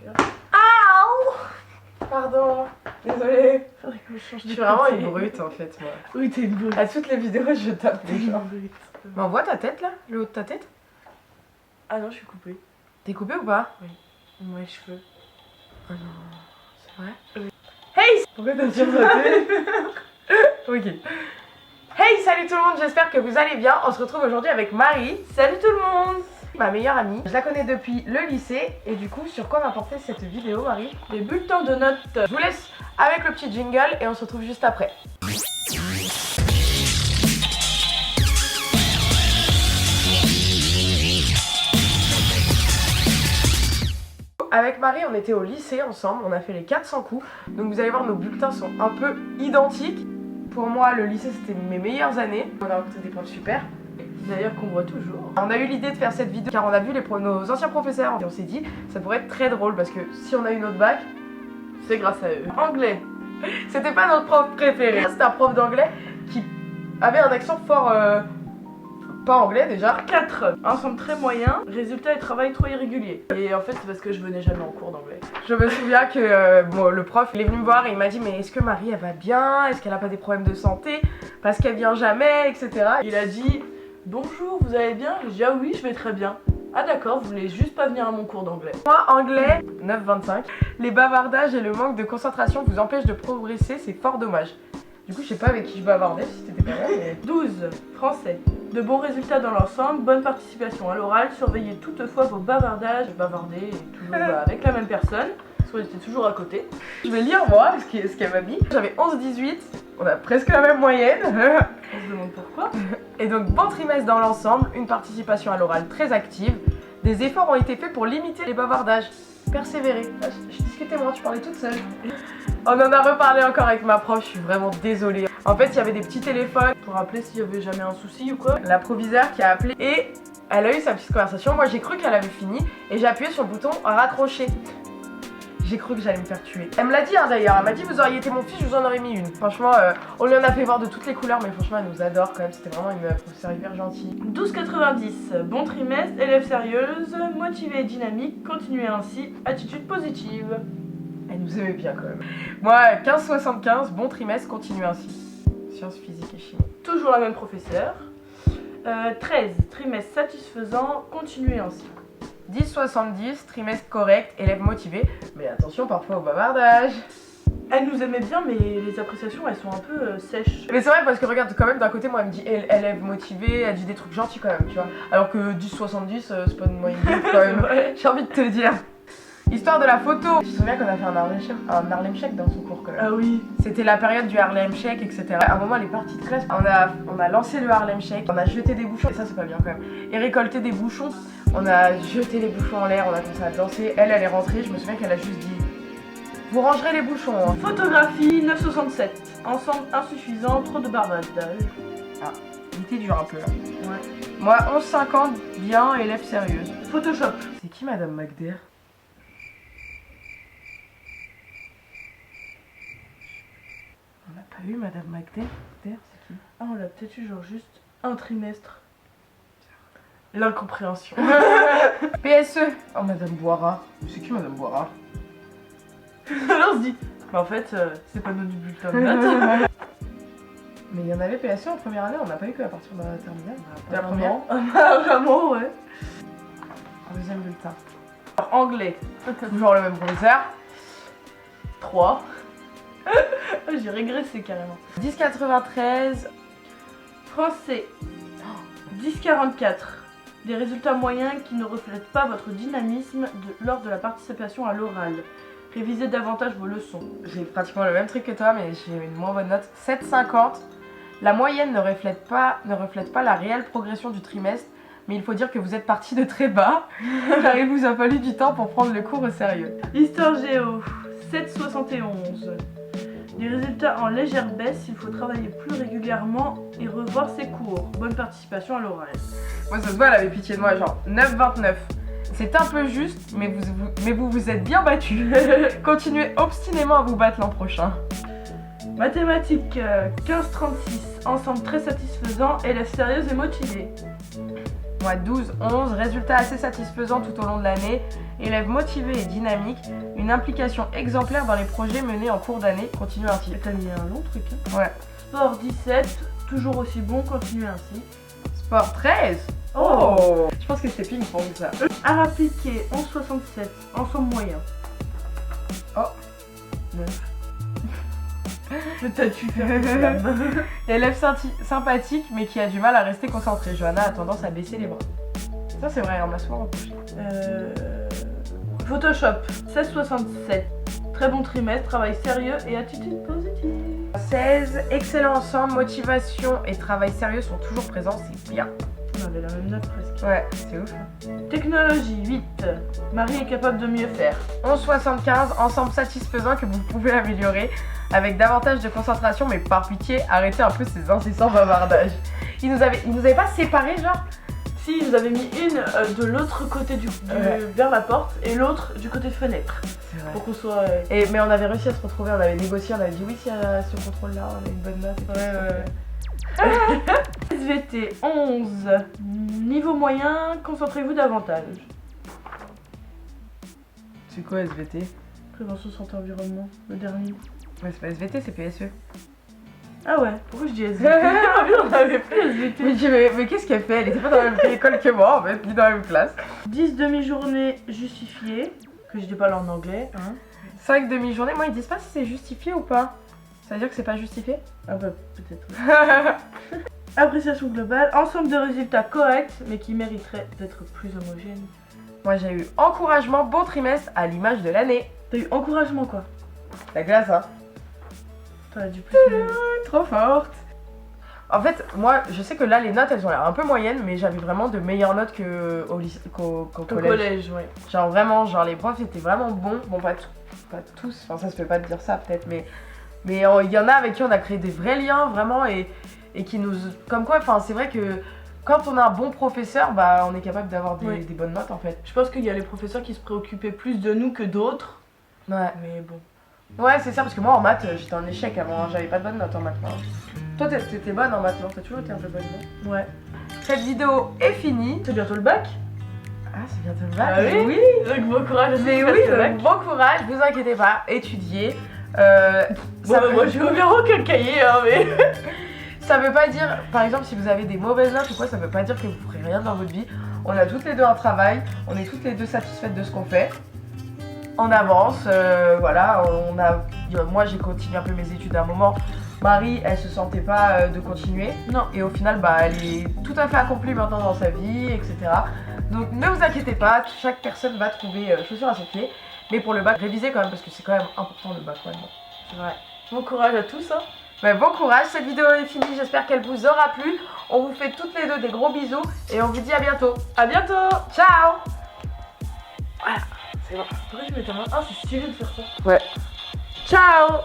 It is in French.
voiture. Aouh! Pardon, désolée. Faudrait que je change Je de suis vraiment côté. une brute en fait, moi. Oui, t'es une brute. À toutes les vidéos, je tape T'es les une gens. brute. Mais on voit ta tête là? Le haut de ta tête? Ah non, je suis coupée. T'es coupé ou pas? Moi, les cheveux. Oh non, c'est vrai? Oui. Hey! Pourquoi t'as sursaté? Ok. Hey, salut tout le monde, j'espère que vous allez bien. On se retrouve aujourd'hui avec Marie. Salut tout le monde! Ma meilleure amie. Je la connais depuis le lycée. Et du coup, sur quoi va porter cette vidéo, Marie? Les bulletins de notes. Je vous laisse avec le petit jingle et on se retrouve juste après. Avec Marie, on était au lycée ensemble, on a fait les 400 coups. Donc vous allez voir, nos bulletins sont un peu identiques. Pour moi, le lycée, c'était mes meilleures années. On a rencontré des profs super. D'ailleurs, qu'on voit toujours. On a eu l'idée de faire cette vidéo car on a vu nos anciens professeurs et on s'est dit ça pourrait être très drôle parce que si on a eu notre bac, C'est grâce à eux. anglais. C'était pas notre prof préféré. C'était un prof d'anglais qui avait un accent fort pas anglais déjà. 4. Ensemble très moyen, résultat et travail trop irrégulier. Et en fait, c'est parce que je venais jamais en cours d'anglais. Je me souviens que bon, le prof il est venu me voir et il m'a dit mais est-ce que Marie elle va bien? Est-ce qu'elle a pas des problèmes de santé? Parce qu'elle vient jamais, etc. Il a dit bonjour, vous allez bien? J'ai dit ah oui, je vais très bien. Ah d'accord, vous voulez juste pas venir à mon cours d'anglais. Moi, anglais, 9,25. Les bavardages et le manque de concentration vous empêchent de progresser, c'est fort dommage. Du coup, je sais pas avec qui je bavardais, si c'était pas vrai, mais... 12. Français. De bons résultats dans l'ensemble, bonne participation à l'oral, surveillez toutefois vos bavardages. Bavarder toujours avec la même personne, parce qu'on était toujours à côté. Je vais lire moi ce qu'elle m'a mis. J'avais 11-18, on a presque la même moyenne. On se demande pourquoi. Et donc, bon trimestre dans l'ensemble, une participation à l'oral très active. Des efforts ont été faits pour limiter les bavardages. Persévérer. Ah, je discutais moi, tu parlais toute seule. On en a reparlé encore avec ma prof, je suis vraiment désolée. En fait, il y avait des petits téléphones. Pour rappeler s'il y avait jamais un souci ou quoi. La proviseure qui a appelé et elle a eu sa petite conversation. Moi, j'ai cru qu'elle avait fini et j'ai appuyé sur le bouton raccrocher. J'ai cru que j'allais me faire tuer. Elle me l'a dit hein, d'ailleurs, elle m'a dit vous auriez été mon fils, je vous en aurais mis une. Franchement, on lui en a fait voir de toutes les couleurs, mais franchement elle nous adore quand même, c'était vraiment une professeure hyper gentille. 12,90. Bon trimestre, élève sérieuse, motivée et dynamique, continuez ainsi, attitude positive. Elle nous aimait bien quand même. Moi, 15,75, bon trimestre, continue ainsi. Sciences physique et chimie. Toujours la même professeure. 13. Trimestre satisfaisant, continuez ainsi. 10,70, trimestre correct, élève motivé, mais attention parfois au bavardage. Elle nous aimait bien, mais les appréciations elles sont un peu sèches. Mais c'est vrai parce que regarde, quand même d'un côté, moi elle me dit élève motivé, elle dit des trucs gentils quand même, tu vois. Alors que 10,70, c'est pas une moyenne quand même, j'ai envie de te dire. Histoire de la photo. Je me souviens qu'on a fait un Harlem Shake dans son cours quand même. Ah oui. C'était la période du Harlem Shake, etc. À un moment, elle est partie de classe. On a lancé le Harlem Shake, on a jeté des bouchons, et ça c'est pas bien quand même. Et récolté des bouchons, on a jeté les bouchons en l'air, on a commencé à danser. Elle est rentrée, je me souviens qu'elle a juste dit vous rangerez les bouchons. Hein. Photographie 9,67. Ensemble insuffisant, trop de barbadage. Ah, il était dur un peu là. Ouais. Moi, 11,50, bien, élève sérieuse. Photoshop. C'est qui Madame McDair? On n'a pas eu Madame McDair? C'est qui? Ah, on l'a peut-être eu genre juste un trimestre. L'incompréhension. PSE. Oh Madame Boira. C'est qui Madame Boira? Alors on se dit, mais en fait, c'est pas notre bulletin de notes. Mais il y en avait PSE en première année, on n'a pas eu que à partir de la terminale. La première. Vraiment, ouais. Deuxième bulletin. Alors, anglais. Toujours le même professeur. 3. J'ai régressé carrément. 10,93. Français. 10,44. Des résultats moyens qui ne reflètent pas votre dynamisme lors de la participation à l'oral. Révisez davantage vos leçons. J'ai pratiquement le même truc que toi, mais j'ai une moins bonne note. 7,50. La moyenne ne reflète pas la réelle progression du trimestre, mais il faut dire que vous êtes parti de très bas, car il vous a fallu du temps pour prendre le cours au sérieux. Histoire géo. 7,71. Des résultats en légère baisse, il faut travailler plus régulièrement et revoir ses cours. Bonne participation à l'oral. Moi, ça se voit, elle avait pitié de moi, genre 9,29. C'est un peu juste, mais vous vous êtes bien battu. Continuez obstinément à vous battre l'an prochain. Mathématiques 15,36. Ensemble très satisfaisant, élève sérieuse et motivée. Ouais, 12, 11, résultat assez satisfaisant tout au long de l'année. Élève motivé et dynamique, une implication exemplaire dans les projets menés en cours d'année. Continue ainsi. T'as mis un long truc. Hein. Ouais. Sport 17, toujours aussi bon, continue ainsi. Sport 13. Oh, je pense que c'était ping-pong ça. Art appliqué 11,67, ensemble moyen. Oh. 9. Le t'as-tu fait. Élève sympathique mais qui a du mal à rester concentré. Johanna a tendance à baisser les bras. Ça c'est vrai, on m'a souvent reproché. Photoshop 16,67. Très bon trimestre, travail sérieux et attitude positive. 16, excellent ensemble, motivation et travail sérieux sont toujours présents, c'est bien. On avait la même note presque. Ouais, c'est ouf. Technologie 8. Marie est capable de mieux faire. 11,75, ensemble satisfaisant que vous pouvez améliorer avec davantage de concentration, mais par pitié, arrêtez un peu ces incessants bavardages. Ils nous avaient pas séparés, genre? Si, ils nous avaient mis une de l'autre côté vers la porte et l'autre du côté fenêtre. C'est vrai. Pour qu'on soit. Mais on avait réussi à se retrouver, on avait négocié, on avait dit oui, si ce contrôle-là, on a une bonne note. Et ouais. SVT 11. Niveau moyen, concentrez-vous davantage. C'est quoi SVT? Prévention santé environnement, le dernier. Ouais, c'est pas SVT, c'est PSE. Ah ouais, pourquoi je dis SVT? On avait plus SVT. Mais qu'est-ce qu'elle fait? Elle était pas dans la même école que moi, en fait, ni dans la même classe. 10 demi-journées justifiées, que je dis pas là en anglais. Hein. 5 demi-journées, moi ils disent pas si c'est justifié ou pas. Ça veut dire que c'est pas justifié? Ah bah peut-être. Appréciation globale, ensemble de résultats corrects, mais qui mériteraient d'être plus homogènes. Moi j'ai eu encouragement, bon trimestre à l'image de l'année. T'as eu encouragement quoi? La glace, hein. T'aurais dû plus. Trop forte. En fait, moi je sais que là les notes elles ont l'air un peu moyennes, mais j'avais vraiment de meilleures notes qu'au collège. Ouais. Genre vraiment, genre les profs étaient vraiment bons. Bon, pas tous, enfin ça se fait pas de dire ça peut-être, mais il y en a avec qui on a créé des vrais liens vraiment et qui nous. Comme quoi, enfin c'est vrai que quand on a un bon professeur, bah on est capable d'avoir des bonnes notes en fait. Je pense qu'il y a les professeurs qui se préoccupaient plus de nous que d'autres. Ouais. Mais bon. Ouais, c'est ça, parce que moi en maths, j'étais en échec avant, j'avais pas de bonnes notes en maths. Hein. Toi, t'étais bonne en maths, non? T'as toujours été un peu bonne, non? Ouais. Cette vidéo est finie. C'est bientôt le bac? Ah, c'est bientôt le bac. Ah oui. Donc bon courage. Mais oui, bon courage, vous inquiétez pas, étudiez. Moi je veux bien aucun cahier, hein, mais. Ça veut pas dire, par exemple, si vous avez des mauvaises notes ou quoi, ça veut pas dire que vous ferez rien dans votre vie. On a toutes les deux un travail, on est toutes les deux satisfaites de ce qu'on fait. On avance, voilà, moi j'ai continué un peu mes études à un moment. Marie, elle se sentait pas de continuer. Non. Et au final, bah, elle est tout à fait accomplie maintenant dans sa vie, etc. Donc ne vous inquiétez pas, chaque personne va trouver chaussure à son pied. Mais pour le bac, révisez quand même, parce que c'est quand même important le bac maintenant. C'est vrai. Bon courage à tous, hein. Bah, bon courage, cette vidéo est finie, j'espère qu'elle vous aura plu. On vous fait toutes les deux des gros bisous et on vous dit à bientôt. À bientôt. Ciao. Voilà, c'est bon. Pourquoi je mets ta main? Ah, c'est stylé de faire ça. Ouais. Ciao.